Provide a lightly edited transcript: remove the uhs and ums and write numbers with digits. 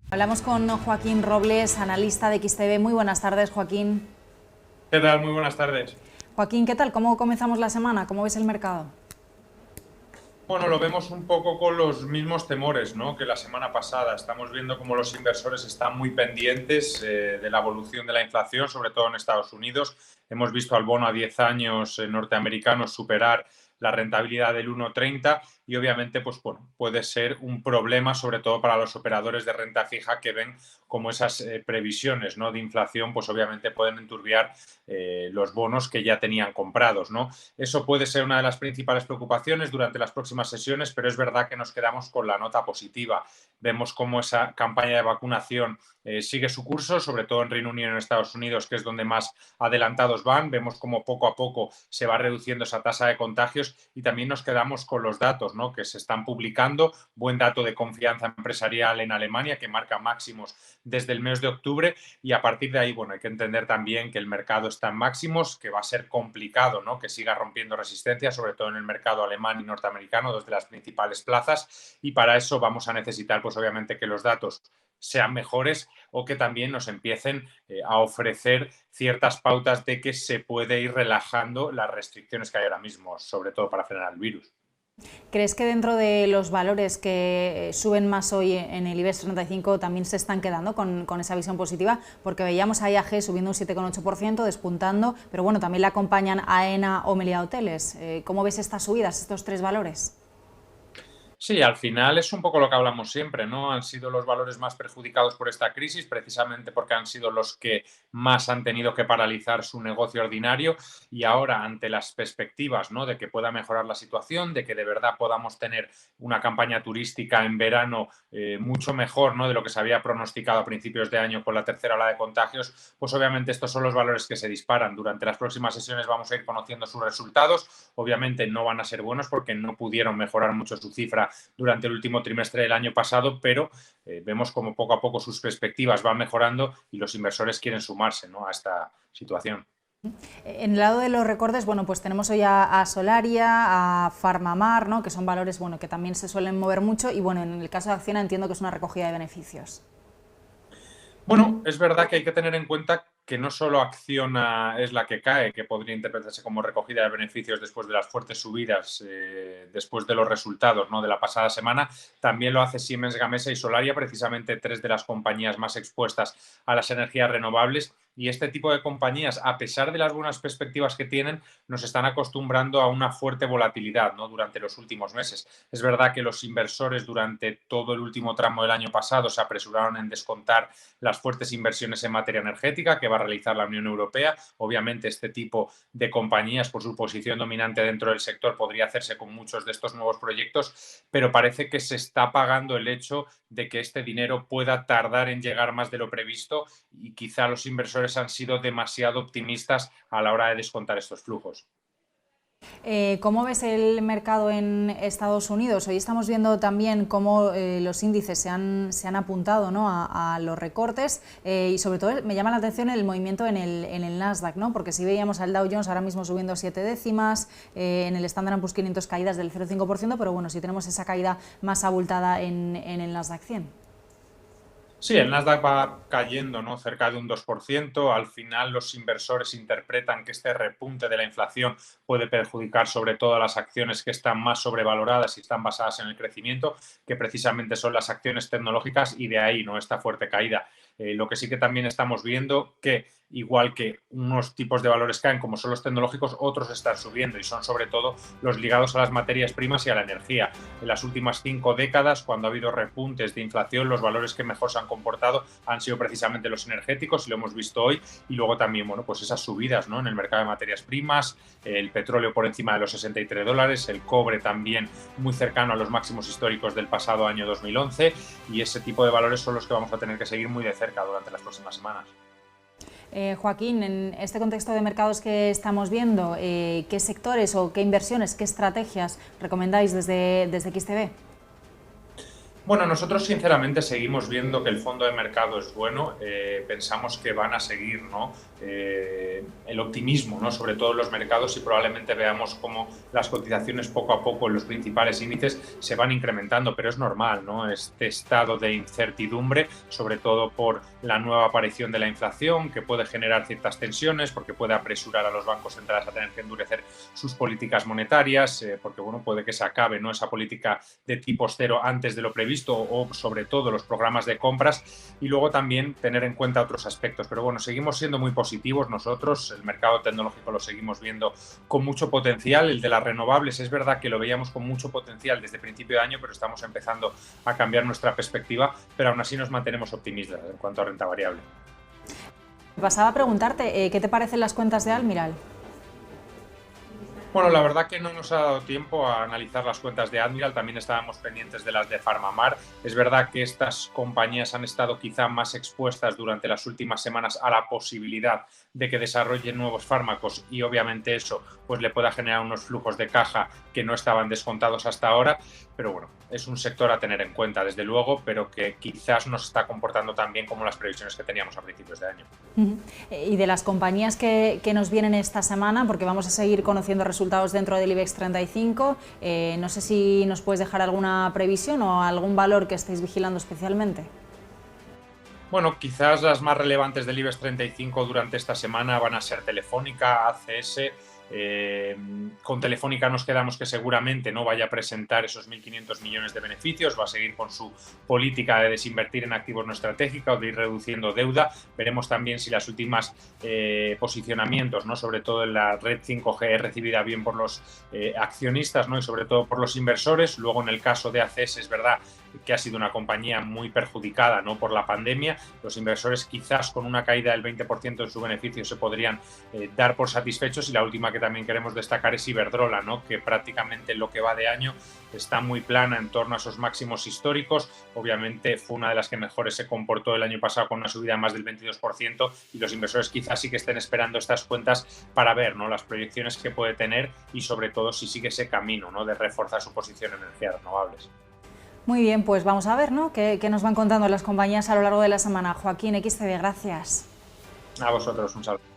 Hablamos con Joaquín Robles, analista de XTB. Muy buenas tardes, Joaquín. ¿Qué tal? Muy buenas tardes. Joaquín, ¿qué tal? ¿Cómo comenzamos la semana? ¿Cómo ves el mercado? Bueno, lo vemos un poco con los mismos temores, ¿no?, que la semana pasada. Estamos viendo cómo los inversores están muy pendientes de la evolución de la inflación, sobre todo en Estados Unidos. Hemos visto al bono a 10 años norteamericano superar la rentabilidad del 1,30 y obviamente pues, bueno, puede ser un problema, sobre todo para los operadores de renta fija que ven como esas previsiones, ¿no?, de inflación, pues obviamente pueden enturbiar los bonos que ya tenían comprados, ¿no? Eso puede ser una de las principales preocupaciones durante las próximas sesiones, pero es verdad que nos quedamos con la nota positiva. Vemos cómo esa campaña de vacunación sigue su curso, sobre todo en Reino Unido y en Estados Unidos, que es donde más adelantados van. Vemos cómo poco a poco se va reduciendo esa tasa de contagios y también nos quedamos con los datos, ¿no?, que se están publicando. Buen dato de confianza empresarial en Alemania, que marca máximos desde el mes de octubre, y a partir de ahí, bueno, hay que entender también que el mercado está en máximos, que va a ser complicado, ¿no?, que siga rompiendo resistencia, sobre todo en el mercado alemán y norteamericano, dos de las principales plazas, y para eso vamos a necesitar, pues obviamente, que los datos sean mejores o que también nos empiecen a ofrecer ciertas pautas de que se puede ir relajando las restricciones que hay ahora mismo, sobre todo para frenar el virus. ¿Crees que dentro de los valores que suben más hoy en el IBEX 35 también se están quedando con esa visión positiva? Porque veíamos a IAG subiendo un 7,8%, despuntando, pero bueno, también le acompañan AENA o Meliá Hoteles. ¿Cómo ves estas subidas, estos tres valores? Sí, al final es un poco lo que hablamos siempre, ¿no? Han sido los valores más perjudicados por esta crisis, precisamente porque han sido los que más han tenido que paralizar su negocio ordinario, y ahora, ante las perspectivas, ¿no?, de que pueda mejorar la situación, de que de verdad podamos tener una campaña turística en verano mucho mejor, ¿no?, de lo que se había pronosticado a principios de año con la tercera ola de contagios, pues obviamente estos son los valores que se disparan. Durante las próximas sesiones vamos a ir conociendo sus resultados. Obviamente no van a ser buenos porque no pudieron mejorar mucho su cifra durante el último trimestre del año pasado, pero vemos como poco a poco sus perspectivas van mejorando y los inversores quieren sumarse, ¿no?, a esta situación. En el lado de los recortes, bueno, pues tenemos hoy a Solaria, a Farmamar, ¿no?, que son valores, bueno, que también se suelen mover mucho, y bueno, en el caso de Acciona entiendo que es una recogida de beneficios. Bueno, es verdad que hay que tener en cuenta que no solo Acciona es la que cae, que podría interpretarse como recogida de beneficios después de las fuertes subidas, después de los resultados, ¿no?, de la pasada semana. También lo hace Siemens Gamesa y Solaria, precisamente tres de las compañías más expuestas a las energías renovables. Y este tipo de compañías, a pesar de las buenas perspectivas que tienen, nos están acostumbrando a una fuerte volatilidad, ¿no?, durante los últimos meses. Es verdad que los inversores durante todo el último tramo del año pasado se apresuraron en descontar las fuertes inversiones en materia energética que va a realizar la Unión Europea. Obviamente, este tipo de compañías, por su posición dominante dentro del sector, podría hacerse con muchos de estos nuevos proyectos, pero parece que se está pagando el hecho de que este dinero pueda tardar en llegar más de lo previsto, y quizá los inversores han sido demasiado optimistas a la hora de descontar estos flujos. ¿Cómo ves el mercado en Estados Unidos? Hoy estamos viendo también cómo los índices se han apuntado, ¿no?, a los recortes, y sobre todo me llama la atención el movimiento en el Nasdaq, ¿no?, porque si veíamos al Dow Jones ahora mismo subiendo 7 décimas, en el Standard & Poor's 500 caídas del 0,5%, pero bueno, si tenemos esa caída más abultada en el Nasdaq 100. Sí, el Nasdaq va cayendo, ¿no?, cerca de un 2%. Al final, los inversores interpretan que este repunte de la inflación puede perjudicar sobre todo a las acciones que están más sobrevaloradas y están basadas en el crecimiento, que precisamente son las acciones tecnológicas, y de ahí, ¿no?, esta fuerte caída. Lo que sí que también estamos viendo que, igual que unos tipos de valores caen, como son los tecnológicos, otros están subiendo, y son sobre todo los ligados a las materias primas y a la energía. En las últimas 5 décadas, cuando ha habido repuntes de inflación, los valores que mejor se han comportado han sido precisamente los energéticos, y lo hemos visto hoy. Y luego también, bueno, pues esas subidas, ¿no?, en el mercado de materias primas, el petróleo por encima de los $63, el cobre también muy cercano a los máximos históricos del pasado año 2011, y ese tipo de valores son los que vamos a tener que seguir muy de cerca durante las próximas semanas. Joaquín, en este contexto de mercados que estamos viendo, ¿qué sectores o qué inversiones, qué estrategias recomendáis desde XTB? Bueno, nosotros sinceramente seguimos viendo que el fondo de mercado es bueno. Pensamos que van a seguir, ¿no? El optimismo, ¿no? Sobre todo en los mercados, y probablemente veamos cómo las cotizaciones poco a poco en los principales índices se van incrementando, pero es normal, ¿no? Este estado de incertidumbre, sobre todo por la nueva aparición de la inflación, que puede generar ciertas tensiones, porque puede apresurar a los bancos centrales a tener que endurecer sus políticas monetarias, porque bueno, puede que se acabe, ¿no? Esa política de tipos cero antes de lo previsto, o sobre todo los programas de compras, y luego también tener en cuenta otros aspectos. Pero bueno, seguimos siendo muy positivos nosotros, el mercado tecnológico lo seguimos viendo con mucho potencial, el de las renovables es verdad que lo veíamos con mucho potencial desde principio de año, pero estamos empezando a cambiar nuestra perspectiva, pero aún así nos mantenemos optimistas en cuanto a renta variable. Pasaba a preguntarte, ¿qué te parecen las cuentas de Almiral? Bueno, la verdad que no nos ha dado tiempo a analizar las cuentas de Admiral, también estábamos pendientes de las de Farmamar. Es verdad que estas compañías han estado quizá más expuestas durante las últimas semanas a la posibilidad de que desarrollen nuevos fármacos, y obviamente eso pues le pueda generar unos flujos de caja que no estaban descontados hasta ahora, pero bueno, es un sector a tener en cuenta desde luego, pero que quizás no se está comportando tan bien como las previsiones que teníamos a principios de año. Y de las compañías que nos vienen esta semana, porque vamos a seguir conociendo resultados dentro del IBEX 35, no sé si nos puedes dejar alguna previsión o algún valor que estéis vigilando especialmente. Bueno, quizás las más relevantes del IBEX 35 durante esta semana van a ser Telefónica, ACS. Con Telefónica nos quedamos que seguramente no vaya a presentar esos 1.500 millones de beneficios, va a seguir con su política de desinvertir en activos no estratégicos, de ir reduciendo deuda. Veremos también si las últimas posicionamientos, ¿no? Sobre todo en la red 5G, es recibida bien por los accionistas, ¿no? Y sobre todo por los inversores. Luego, en el caso de ACS, es verdad que ha sido una compañía muy perjudicada, ¿no? Por la pandemia. Los inversores quizás con una caída del 20% en su beneficio se podrían dar por satisfechos, y la última que también queremos destacar es Iberdrola, ¿no? Que prácticamente lo que va de año está muy plana en torno a esos máximos históricos. Obviamente fue una de las que mejores se comportó el año pasado con una subida más del 22%, y los inversores quizás sí que estén esperando estas cuentas para ver, ¿no? Las proyecciones que puede tener y sobre todo si sigue ese camino, ¿no? De reforzar su posición en energías renovables. Muy bien, pues vamos a ver, ¿no? ¿Qué nos van contando las compañías a lo largo de la semana? Joaquín, XTB, gracias. A vosotros, un saludo.